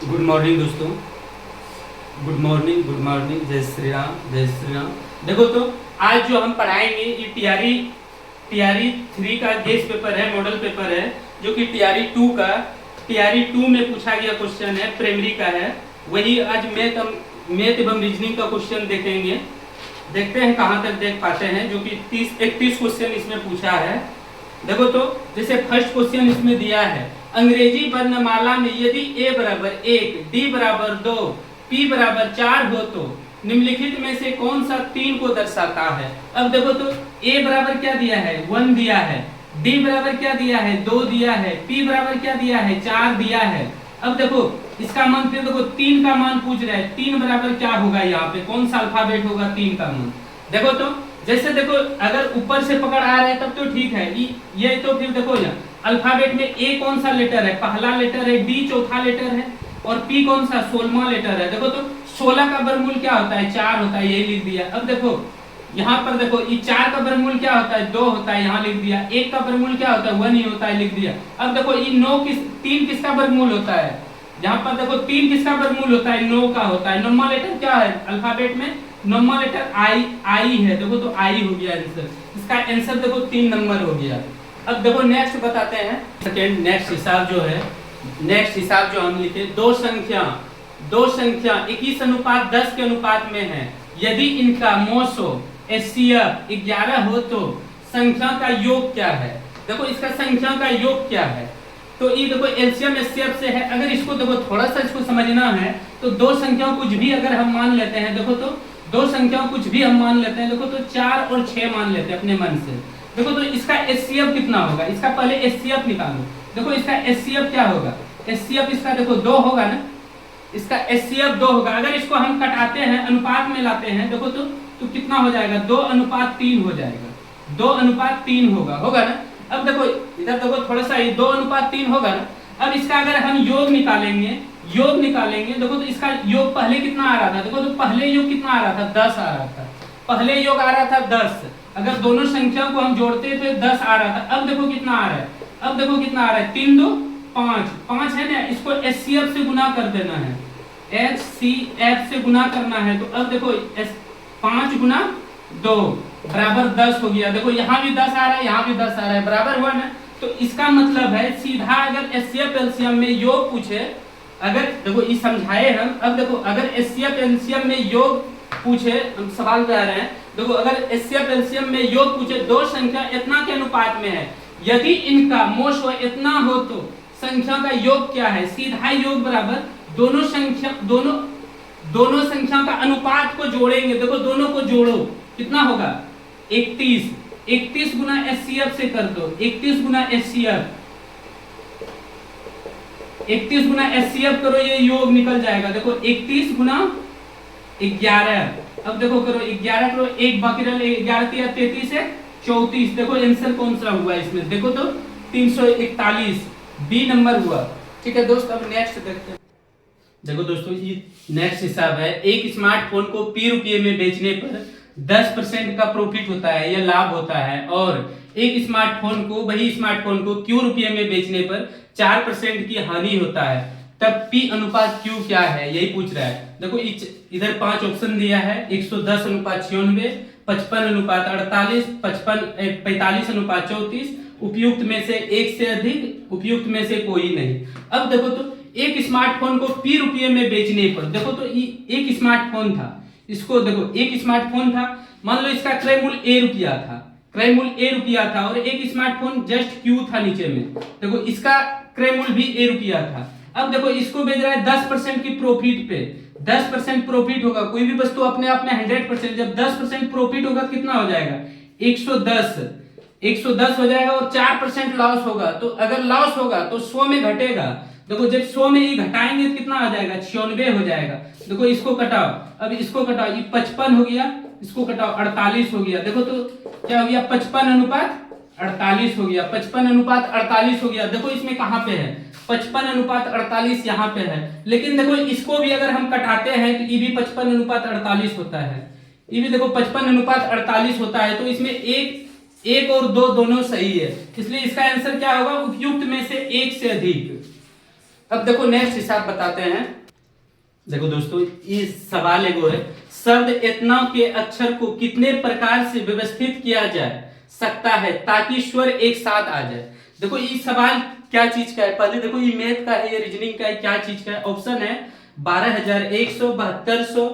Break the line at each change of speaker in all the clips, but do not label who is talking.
Good morning दोस्तों। Good morning, good morning. जय श्री राम, जय श्री राम। देखो तो आज जो हम पढ़ाएंगे ये टीआरई 3 का गेस पेपर है, मॉडल पेपर है, जो कि टीआरई 2 में पूछा गया क्वेश्चन है, प्राइमरी का है। वही आज मैथ एवं रीजनिंग का क्वेश्चन देखेंगे। देखते हैं कहाँ तक देख पाते हैं, जो कि 31 क्वेश्चन इसमें पूछा है। देखो तो जैसे फर्स्ट क्वेश्चन इसमें दिया है, अंग्रेजी वर्णमाला में यदि a बराबर 1, d बराबर 2, p बराबर 4 हो तो निम्नलिखित में से कौन सा 3 को दर्शाता है। अब देखो तो a बराबर क्या दिया है, 1 दिया है, d बराबर क्या दिया है, 2 दिया है, p बराबर क्या दिया है, 4 दिया है। अब देखो इसका मान, फिर देखो 3 का मान पूछ रहा है, 3 बराबर क्या होगा, यहाँ पे कौन सा अल्फाबेट होगा 3 का मान। देखो तो जैसे देखो अगर ऊपर से पकड़ आ रहा है तब तो ठीक है, ये तो फिर देखो यहाँ अल्फाबेट में ए कौन सा लेटर है, पहला लेटर है, डी चौथा लेटर है, और पी कौन सा 16वां लेटर है। देखो तो 16 का वर्गमूल क्या होता है, 4 होता है, यही लिख दिया। अब देखो यहाँ पर देखो ये 4 का वर्गमूल क्या होता है, 2 होता है, यहाँ लिख दिया। 1 का वर्गमूल क्या होता है, 1 ही होता है, लिख दिया। अब देखो ये 3 किसका वर्गमूल होता है, यहाँ पर देखो 3 किसका वर्गमूल होता है, 9 का होता है। नौवां लेटर क्या है अल्फाबेट में, नौवां लेटर आई है। देखो तो आई हो गया आंसर, इसका आंसर देखो 3 नंबर हो गया। अब देखो नेक्स्ट बताते हैं, सेकंड नेक्स्ट हिसाब जो हम लिखे, दो संख्या 21:10 के अनुपात में है। यदि इनका मोशो एचसीएफ 11 हो तो संख्या का योग क्या है। देखो इसका संख्या का योग क्या है, तो ये देखो एलसीएम एचसीएफ से है। अगर इसको देखो थोड़ा सा इसको समझना है तो दो संख्याओं कुछ भी अगर हम मान लेते हैं, देखो तो दो संख्याओं कुछ भी हम मान लेते हैं, देखो तो 4 और 6 मान लेते हैं अपने मन से। देखो तो इसका एचसीएफ कितना होगा, इसका पहले एचसीएफ निकालो। देखो इसका एचसीएफ क्या होगा, एचसीएफ इसका देखो 2 होगा ना, इसका एचसीएफ 2 होगा। अगर इसको हम कटाते हैं, अनुपात में लाते हैं, देखो तो कितना हो जाएगा, 2:3 हो जाएगा, 2:3 होगा ना। अब देखो इधर देखो थोड़ा सा, ये 2:3 होगा ना। अब इसका अगर हम योग निकालेंगे, देखो तो इसका योग पहले कितना आ रहा था, देखो तो पहले योग कितना आ रहा था, 10 आ रहा था, पहले योग आ रहा था 10। अगर दोनों संख्याओं को हम जोड़ते तो 10 आ रहा था। अब देखो कितना आ रहा है, अब देखो कितना आ रहा है, 3 2 5 है ना। इसको एचसीएफ से गुना कर देना है, एचसीएफ से गुना करना है। तो अब देखो 5 गुना 2 बराबर 10 हो गया। देखो यहाँ भी 10 आ रहा है, यहाँ भी 10 आ रहा है, बराबर हुआ ना। तो इसका मतलब है सीधा अगर एचसीएफ एलसीएम में योग पूछे, अगर देखो ये समझाए हम। अब देखो अगर एचसीएफ एलसीएम में योग पूछे, हम सवाल कर रहे हैं, देखो अगर एचसीएफ एलसीएम में योग पूछे, दो संख्या इतना के अनुपात में है, यदि इनका मोश इतना हो तो संख्या का योग क्या है। सीधा योग बराबर दोनों संख्या का अनुपात को जोड़ेंगे। देखो दोनों को जोड़ो, कितना होगा 31 गुना एचसीएफ से कर दो, 31 गुना एचसीएफ करो, ये योग निकल जाएगा। देखो 31 गुना 11, अब देखो करो 11 करो, 1 बाकी रह 11 33 है 34। देखो आंसर कौन सा हुआ इसमें, देखो तो 341 बी नंबर हुआ। ठीक है दोस्त, अब नेक्स्ट देखते हैं। देखो दोस्तों ये नेक्स्ट हिसाब है, एक स्मार्टफोन को P रुपये में बेचने पर 10% का प्रॉफिट होता है या लाभ होता है, और एक वही स्मार्टफोन को Q रुपये में बेचने पर 4% की हानि होता है, तब P अनुपात Q क्या है, यही पूछ रहा है। देखो इधर 5 ऑप्शन दिया है, 110:96, 55:48, 45:34, उपयुक्त में से एक से अधिक, उपयुक्त में से कोई नहीं। अब देखो तो एक स्मार्टफोन को P रुपये में बेचने पर, देखो तो एक स्मार्टफोन था, इसको देखो एक स्मार्टफोन था, मान लो इसका क्रय मूल्य A रुपया था, और एक स्मार्टफोन जस्ट Q था नीचे में, देखो इसका क्रय मूल्य भी A रुपया था। अब देखो इसको बेच रहा है 10% की प्रॉफिट पे, 10% प्रॉफिट होगा। कोई भी वस्तु अपने आप में 100%, जब 10% प्रॉफिट होगा तो कितना हो जाएगा, 110 हो जाएगा, और 4% लॉस होगा। तो अगर लॉस होगा तो 100 में घटेगा। देखो जब 100 में ही घटाएंगे तो कितना आ जाएगा, 96 हो जाएगा। देखो इसको कटाओ, अब इसको कटाओ, ये 55 हो गया, इसको कटाओ 48 हो गया। देखो तो क्या हो गया, 55:48 हो गया, 55:48 हो गया। देखो इसमें कहां पे है, 55:48 यहाँ पे है। लेकिन देखो इसको भी अगर हम कटाते हैं तो ये भी 55:48 होता है, ये भी देखो 55:48 होता है। तो इसमें एक और 2 दोनों सही है, इसलिए इसका आंसर क्या होगा, उपयुक्त में से एक से अधिक। अब देखो नेक्स्ट हिसाब बताते हैं। देखो दोस्तों, ये सवाल एगो है, शब्द एतना के अक्षर को कितने प्रकार से व्यवस्थित किया जाए सकता है ताकि स्वर एक साथ आ जाए। देखो ये सवाल क्या चीज का है, पहले देखो ये मैथ का है, ये रीजनिंग का है, क्या चीज का है। ऑप्शन है 12,100, 7200,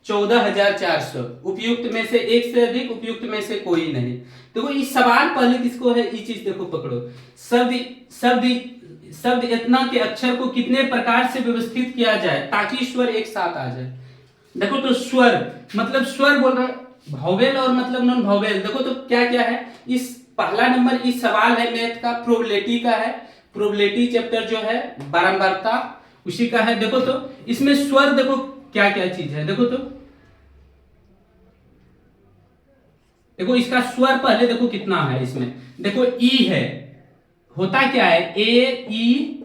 14,400। उपयुक्त में से एक से अधिक, उपयुक्त में से कोई नहीं। देखो ये सवाल पहले किसको है, ये चीज देखो पकड़ो। शब्द शब्द शब्द इतना के अक्षर को कितने प्रकार से व्यवस्थित किया जाए ताकि स्वर एक साथ आ जाए। देखो तो स्वर मतलब स्वर बोल रहा है, वॉवेल और मतलब नॉन वॉवेल। देखो तो क्या क्या है, इस पहला नंबर इस सवाल है मैथ का, प्रोबेबिलिटी का है। प्रोबेबिलिटी चैप्टर जो है बारंबारता उसी का है। देखो तो इसमें स्वर देखो क्या क्या चीज है। देखो इसका स्वर पहले देखो कितना है इसमें। देखो ई है, होता क्या है, ए ई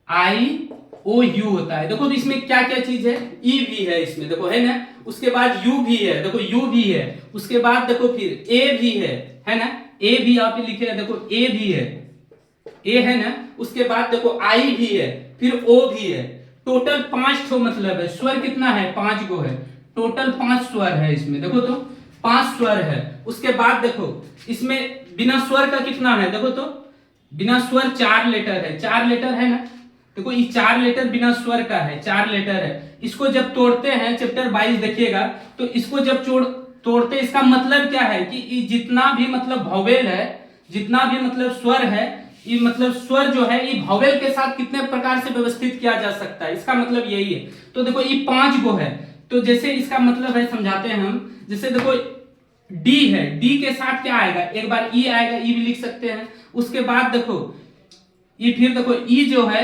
आई ओ यू होता है। देखो तो इसमें क्या क्या चीज है, ई भी है इसमें, देखो है ना। उसके बाद यू भी है, देखो यू भी है। उसके बाद देखो फिर ए भी है ना, ए भी यहाँ पे लिखे हैं, देखो ए भी है, ए है ना। उसके बाद देखो आई भी है, फिर ओ भी है। टोटल 5 ठो मतलब है, स्वर कितना है, 5 गो है। टोटल 5 स्वर है इसमें, देखो तो 5 स्वर है। उसके बाद देखो इसमें बिना स्वर का कितना है, देखो तो बिना स्वर 4 लेटर है, 4 लेटर है ना। देखो ये 4 लेटर बिना स्वर का है, 4 लेटर है। इसको जब तोड़ते हैं चैप्टर 22 देखिएगा, तो इसको जब तोड़ते इसका मतलब क्या है कि जितना भी मतलब वॉवेल है, जितना भी मतलब स्वर है, ये मतलब स्वर जो है ये वॉवेल के साथ कितने प्रकार से व्यवस्थित किया जा सकता है, इसका मतलब यही है। तो देखो ये 5 गो है, तो जैसे इसका मतलब है समझाते हैं हम। जैसे देखो डी है, डी के साथ क्या आएगा, एक बार ई आएगा, ई भी लिख सकते हैं। उसके बाद देखो ई, फिर देखो ई जो है,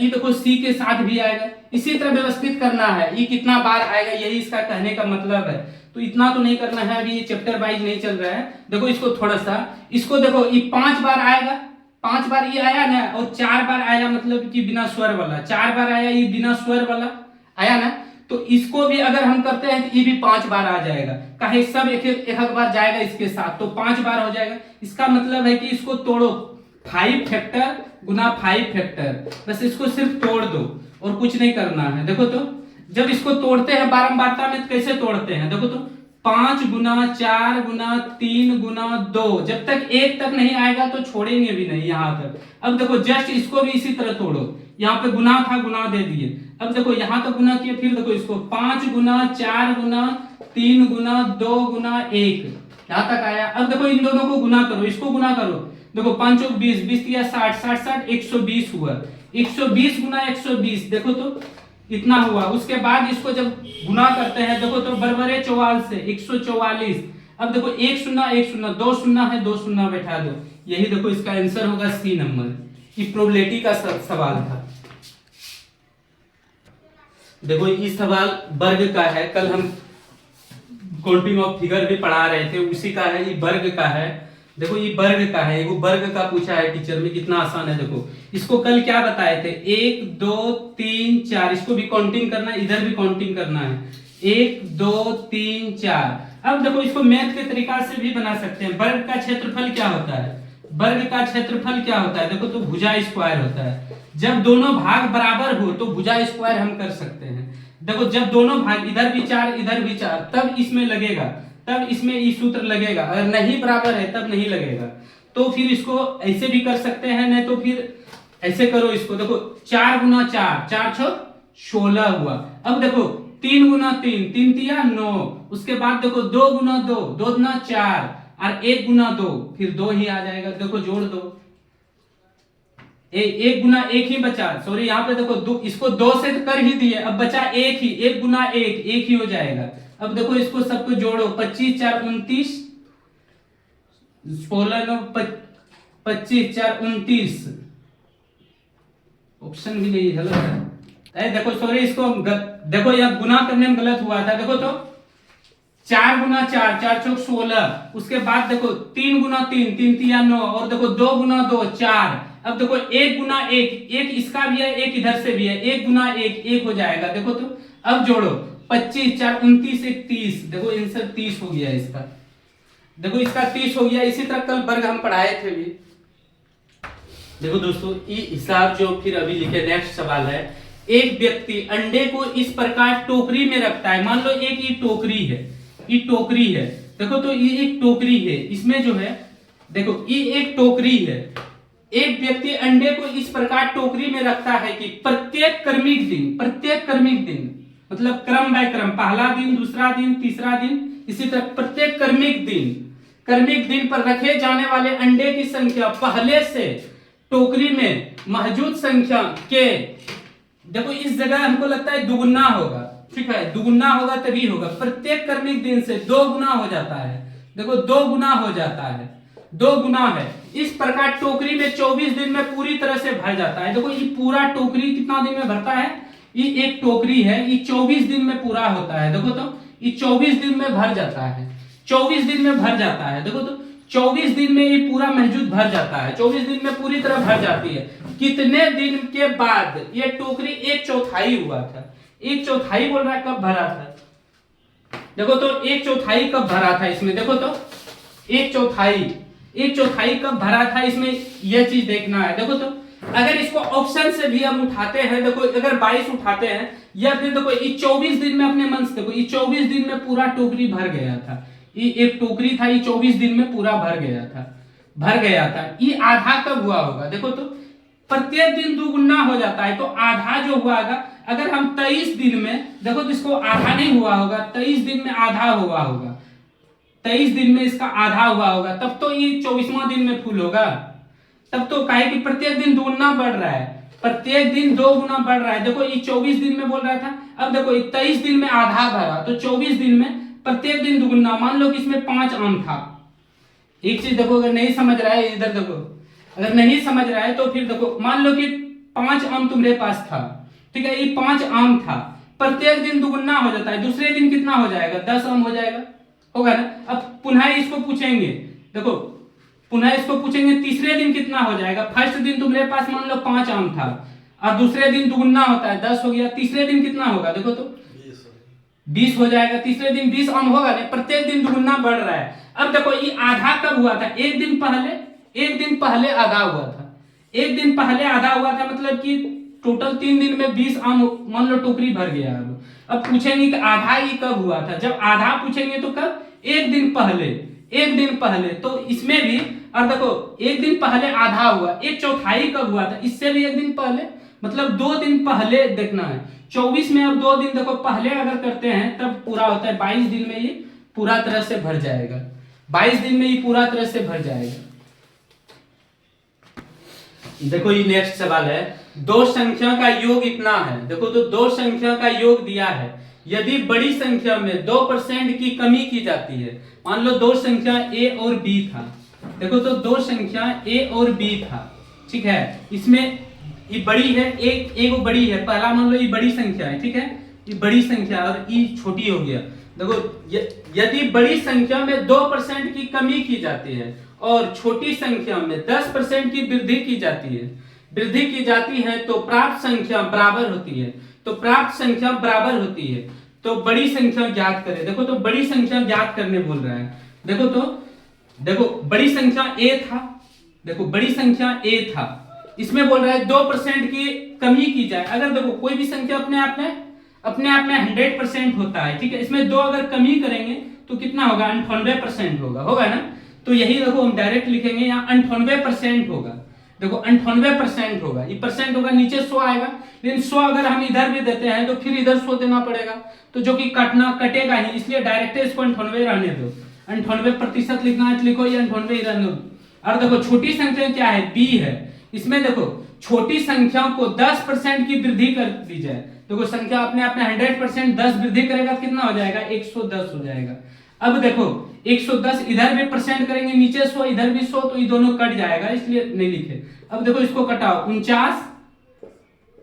ई देखो सी के साथ भी आएगा। इसी तरह व्यवस्थित करना है, ई कितना बार आएगा, यही इसका कहने का मतलब है। तो इतना तो नहीं करना है, अभी ये चैप्टर वाइज नहीं चल रहा है। देखो इसको थोड़ा सा, इसको देखो ये 5 बार आएगा, 5 बार ये आया ना, और 4 बार आया मतलब कि बिना स्वर वाला, 4 बार आया ये बिना स्वर वाला आया ना। तो इसको भी अगर हम करते हैं तो ये भी 5 बार आ जाएगा, कहे सब एक बार जाएगा इसके साथ, तो 5 बार हो जाएगा। इसका मतलब है कि इसको तोड़ो, 5 फैक्टर गुना 5 फैक्टर, बस इसको सिर्फ तोड़ दो और कुछ नहीं करना है। देखो तो जब इसको तोड़ते हैं बारंबारता में तो कैसे तोड़ते हैं, देखो तो 5 गुना 4 गुना 3 गुना 2, जब तक 1 तक नहीं आएगा तो छोड़ेंगे भी नहीं यहां तक। अब देखो जस्ट इसको भी इसी तरह तोड़ो, यहाँ पे गुना था, गुना दे दिए। अब देखो यहां तक गुना किया, फिर देखो इसको 5 गुना 4 गुना 3 गुना 2 गुना 1 यहां तक आया। अब देखो इन दोनों को गुना करो, इसको गुना करो। देखो 5 और 20, 20 या 60, 60 60 120 हुआ। 120 गुना 120, देखो तो इतना हुआ। उसके बाद इसको जब गुना करते हैं, देखो तो बराबर है 44 से 144। अब देखो 1 शून्य 1 शून्य, 2 शून्य है, 2 शून्य बैठा दो। यही देखो इसका आंसर होगा सी नंबर। ये प्रोबेबिलिटी का सवाल था। देखो ये सवाल वर्ग का है, कल हम काउंटिंग ऑफ फिगर भी पढ़ा रहे थे, उसी का है। ये वर्ग का है, देखो ये वर्ग का है, वो वर्ग का पूछा है टीचर में, कितना आसान है। देखो इसको कल क्या बताए थे, 1 2 3 4, इसको भी काउंटिंग करना है, इधर भी काउंटिंग करना है, 1 2 3 4। अब देखो इसको मैथ के तरीका से भी बना सकते हैं। वर्ग का क्षेत्रफल क्या होता है, वर्ग का क्षेत्रफल क्या होता है, देखो तो भुजा स्क्वायर होता है। जब दोनों भाग बराबर हो तो भुजा स्क्वायर हम कर सकते हैं। देखो जब दोनों भाग इधर भी 4 इधर भी 4, तब इसमें लगेगा, तब इसमें ये सूत्र लगेगा। अगर नहीं बराबर है तब नहीं लगेगा। तो फिर इसको ऐसे भी कर सकते हैं, नहीं तो फिर ऐसे करो इसको। देखो 4 गुना 4, 4 6 16 हुआ। अब देखो 3 गुना 3, 3 तिया 9। उसके बाद देखो 2 गुना 2, 2 गुना 4, और 1 गुना 2, फिर 2 ही आ जाएगा। देखो जोड़ दो, 1 गुना 1 ही बचा, सॉरी यहाँ पे देखो इसको 2 से कर ही दिए, अब बचा 1 ही, 1 गुना 1 1 ही हो जाएगा। अब देखो इसको सबको जोड़ो, 25 4 29, 16 9 25 4 29, ऑप्शन भी नहीं गलत है। देखो सॉरी इसको देखो यहाँ गुना करने में गलत हुआ था। देखो तो 4 गुना 4, 4 चौक 16। उसके बाद देखो 3 गुना 3, 3 तिया 9, और देखो 2 गुना 2 4। अब देखो 1 गुना 1, 1 इसका भी है, 1 इधर से भी है, 1 गुना 1 1 हो जाएगा। देखो तो अब जोड़ो, 25 4 29 1 30, देखो आंसर 30 हो गया इसका। देखो इसका 30 हो गया। इसी तरह कल वर्ग हम पढ़ाए थे भी। देखो दोस्तों, ये हिसाब जो फिर अभी लिखे, नेक्स्ट सवाल है, एक व्यक्ति अंडे को इस प्रकार टोकरी में रखता है। मान लो एक ये टोकरी है, ये टोकरी है, देखो तो ये एक टोकरी है, इसमें जो है देखो ये एक टोकरी है। एक व्यक्ति अंडे को इस प्रकार टोकरी में रखता है कि प्रत्येक कर्मिक दिन मतलब क्रम बाय क्रम, पहला दिन, दूसरा दिन, तीसरा दिन, इसी तरह प्रत्येक कर्मिक दिन पर रखे जाने वाले अंडे की संख्या पहले से टोकरी में मौजूद संख्या के, देखो इस जगह हमको लगता है दुगुना होगा, ठीक है, दुगुना होगा तभी होगा, प्रत्येक कर्मिक दिन से 2 गुना हो जाता है। देखो 2 गुना हो जाता है, 2 गुना है। इस प्रकार टोकरी में 24 दिन में पूरी तरह से भर जाता है। देखो ये पूरा टोकरी कितना दिन में भरता है, ये एक टोकरी है, ये 24 दिन में पूरा होता है। देखो तो ये 24 दिन में भर जाता है, 24 दिन में भर जाता है। देखो तो 24 दिन में ये पूरा महजूद भर जाता है, 24 दिन में पूरी तरह भर जाती है। कितने दिन के बाद ये टोकरी 1/4 हुआ था? 1/4 बोल रहा है, कब भरा था? देखो तो 1/4 कब भरा था इसमें? देखो तो 1/4 कब भरा था इसमें, यह चीज देखना है। देखो तो अगर इसको ऑप्शन से भी हम उठाते हैं, देखो अगर 22 उठाते हैं, या फिर देखो ये 24 दिन में अपने मन से, देखो ये 24 दिन में पूरा टोकरी भर गया था, ये एक टोकरी था, ये 24 दिन में पूरा भर गया था। ये आधा कब हुआ होगा? देखो तो प्रत्येक दिन दुगुना हो जाता है, तो आधा जो हुआ होगा, अगर हम 23 दिन में, देखो तो इसको आधा नहीं हुआ होगा, 23 दिन में आधा हुआ होगा, 23 दिन में इसका आधा हुआ होगा, तब तो ये 24वां दिन में फुल होगा। तब तो काहे कि प्रत्येक दिन दुगुना बढ़ रहा है, प्रत्येक दिन 2 गुना बढ़ रहा है। देखो ये 24 दिन में बोल रहा था, अब देखो 23 दिन में आधा भरा, तो 24 दिन में प्रत्येक दिन दुगुना। मान लो कि इसमें 5 आम था। एक चीज देखो, अगर नहीं समझ रहा है, इधर देखो, अगर नहीं समझ रहा है तो फिर देखो, मान लो कि 5 आम तुम्हारे पास था, ठीक है, ये 5 आम था, प्रत्येक दिन दुगुना हो जाता है, दूसरे दिन कितना हो जाएगा? 10 आम हो जाएगा, होगा ना। अब पुनः इसको पूछेंगे, देखो पुनः इसको पूछेंगे तीसरे दिन कितना हो जाएगा। फर्स्ट दिन तुम्हारे पास मान लो 5 आम था, और दूसरे दिन दुगुना होता है, 10 हो गया, तीसरे दिन कितना होगा? देखो तो 20 हो जाएगा, तीसरे दिन 20 आम होगा ना, प्रत्येक दिन दुगुना बढ़ रहा है। अब देखो ये आधा कब हुआ था? एक दिन पहले आधा हुआ था, एक दिन पहले आधा हुआ था, मतलब कि टोटल 3 दिन में 20 आम मान लो टोकरी भर गया। अब पूछेंगे कि आधा ये कब हुआ था? जब आधा पूछेंगे तो कब? एक दिन पहले, तो इसमें भी, और देखो एक दिन पहले आधा हुआ, 1/4 कब हुआ था? इससे भी एक दिन पहले, मतलब 2 दिन पहले देखना है। 24 में अब 2 दिन देखो पहले अगर करते हैं तब पूरा होता है, 22 दिन में ये पूरा तरह से भर जाएगा, 22 दिन में ये पूरा तरह से भर जाएगा। देखो ये नेक्स्ट सवाल है, 2 संख्या का योग इतना है। देखो तो 2 संख्या का योग दिया है, यदि बड़ी संख्या में 2% की कमी की जाती है। मान लो 2 संख्या a और b था, देखो तो 2 संख्या a और b था, ठीक है, इसमें ये बड़ी है, एक वो बड़ी है, पहला मान लो ये बड़ी संख्या है, ठीक है, ये बड़ी संख्या और ये छोटी हो गया। देखो यदि बड़ी संख्या में 2% की कमी की जाती है और छोटी संख्या में 10% की वृद्धि की जाती है, तो प्राप्त संख्या बराबर होती है, तो बड़ी संख्या ज्ञात करें। देखो तो बड़ी संख्या ज्ञात करने बोल रहा है। देखो बड़ी संख्या a था, देखो बड़ी संख्या a था, इसमें बोल रहा है 2% की कमी की जाए। अगर देखो कोई भी संख्या अपने आप में 100% होता है, ठीक है, इसमें 2 अगर कमी करेंगे तो कितना होगा? 98% होगा ना। तो यही देखो हम डायरेक्ट लिखेंगे, यहाँ 98% होगा। देखो 98% होगा, ये परसेंट होगा, नीचे 100 आएगा, लेकिन 100 अगर हम इधर भी देते हैं तो फिर इधर 100 देना पड़ेगा, तो जो कि कटेगा ही, इसलिए डायरेक्ट इसको 98 रहने दो, 98% लिखना है तो लिखो, ये 98 ही रहने दो। और देखो छोटी संख्या क्या है? b है, इसमें देखो छोटी संख्या को 10% की वृद्धि कर दी जाए। देखो संख्या अपने आप में 100%, 10 वृद्धि करेगा तो कितना हो जाएगा? 110 हो जाएगा। अब देखो 110 इधर भी परसेंट करेंगे, नीचे 100 इधर भी 100, तो ये दोनों कट जाएगा, इसलिए नहीं लिखे। अब देखो इसको कटाओ, 49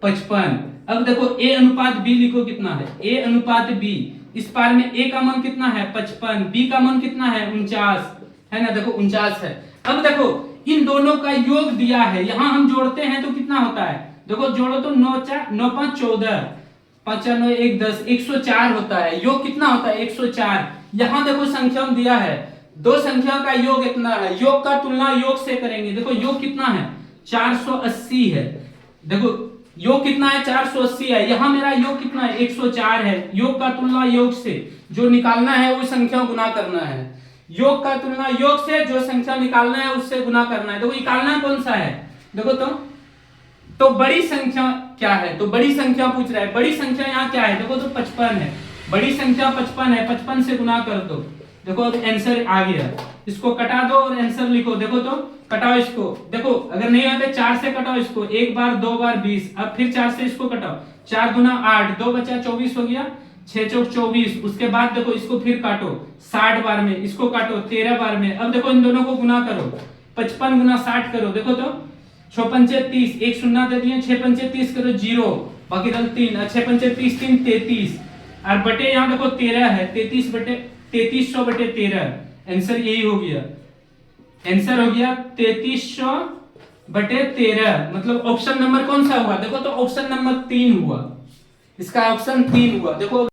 55। अब देखो a अनुपात b लिखो, कितना है? a अनुपात b, इस पार में a का मान कितना है? 55, b का मान कितना है? 49 है ना, देखो 49 है। अब देखो इन दोनों का योग दिया है, यहां हम जोड़ते हैं तो कितना होता है? देखो जोड़ो तो 9 5 14, 5 9 1 10, 104 होता है। योग कितना होता है? 104। यहां देखो संख्या में दिया है, 2 संख्या का योग इतना है, योग का तुलना योग से करेंगे। देखो योग कितना है? 480 है। देखो योग कितना है, 480 है। यहाँ मेरा योग कितना है, 104 है। योग का तुलना योग से, जो निकालना है वो संख्या गुना करना है। योग का तुलना योग से, जो संख्या निकालना है उससे गुना करना है। देखो निकालना कौन सा है, देखो तो बड़ी संख्या क्या है, तो बड़ी संख्या पूछ रहा है। बड़ी संख्या यहाँ क्या है, देखो तो 55 है। बड़ी संख्या 55 है, 55 से गुना कर दो। देखो अब आंसर आ गया। इसको कटा दो और आंसर लिखो। देखो तो कटाओ इसको। देखो अगर नहीं आते 4 से कटाओ इसको, एक बार, दो बार 20, अब फिर 4 से इसको कटाओ। 4 गुना 8, 2 बचा 24 हो गया, 6 चौक 24। उसके बाद देखो इसको फिर काटो 60 बार में, इसको काटो 13 बार में। अब देखो इन दोनों को गुना करो, 55 गुना 60 करो। देखो तो 6 पंचे 30, एक शून्य दे दिए, 6 पंचे 30 करो 0, बाकी रल 3, 6 पंचे 30, 3 33, और बटे यहाँ देखो 13 है, 3300 बटे 13। आंसर यही हो गया। आंसर हो गया 3300 बटे 13। मतलब ऑप्शन नंबर कौन सा हुआ, देखो तो ऑप्शन नंबर 3 हुआ। इसका ऑप्शन 3 हुआ। देखो